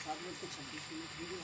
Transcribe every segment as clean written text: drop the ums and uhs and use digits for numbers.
7 बज के 26 मिनट हो गया।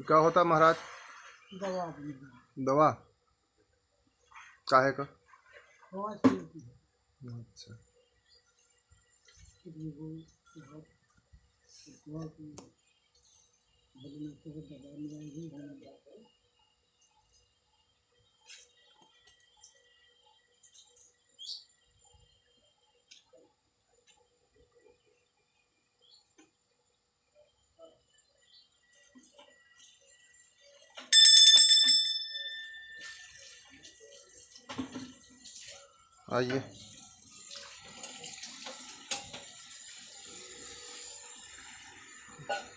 क्या होता महाराज? दवा दवा काहे का? अच्छा। आइए।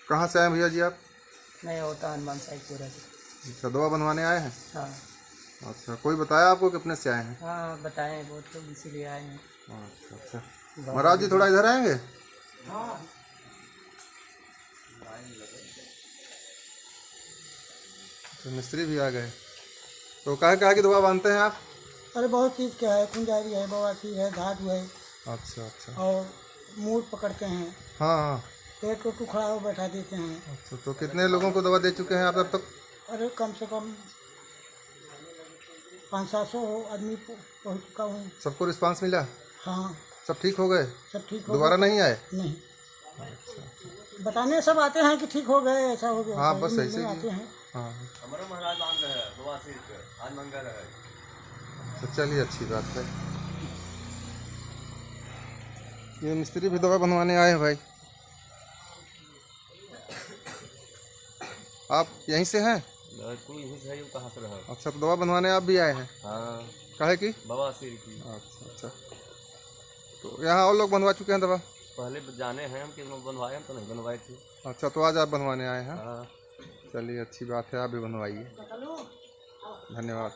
कहाँ से आए भैया जी आप? मैं होता हनुमान साइड पूरा। अच्छा, दवा बनवाने आए हैं? हाँ अच्छा, कोई बताया आपको कितने से आए हैं? हाँ बताएं, बहुत लोग इसीलिए आए हैं। अच्छा अच्छा। महाराज जी थोड़ा इधर आएंगे? हाँ तो मिस्त्री भी आ गए। तो काहे की दवा बांधते हैं आप? अरे बहुत चीज़ का है, कुंजारी है, बवासीर है, धातु है, अच्छा अच्छा। और मूड पकड़ते हैं, हाँ हाँ। पेट को टुकड़ा हो बैठा देते हैं। अच्छा, तो कितने लोगों को दवा दे चुके हैं आप अब तक? अरे कम से कम 500-700 आदमी पहुँच चुका हूँ। सबको रिस्पांस मिला? हाँ सब ठीक हो गए? सब ठीक हो दोबारा गए। नहीं आए? नहीं, अच्छा। बताने सब आते हैं कि ठीक हो गए, ऐसा हो गया, हाँ ऐसा बस ही ऐसे मिलने ही। आते हैं। हाँ हमारा महाराज बांध है बवासीर पे, आज मंगल है। तो चलिए अच्छी बात है। ये मिस्त्री भी दवा बनवाने आए हैं भाई। आप यहीं से हैं? तू यहीं से है, यू कहाँ से रहा? अच्छा, तो दवा बनवाने आप भी आए हैं? हाँ, काहे की? बवासीर की। अच्छा अच्छा। तो यहाँ और लोग बनवा चुके हैं दवा? पहले जाने हैं हम कि बनवाए, हम तो नहीं बनवाए थे। अच्छा, तो आज आप बनवाने आए हैं? हाँ। चलिए अच्छी बात है, आप भी बनवाइए। धन्यवाद।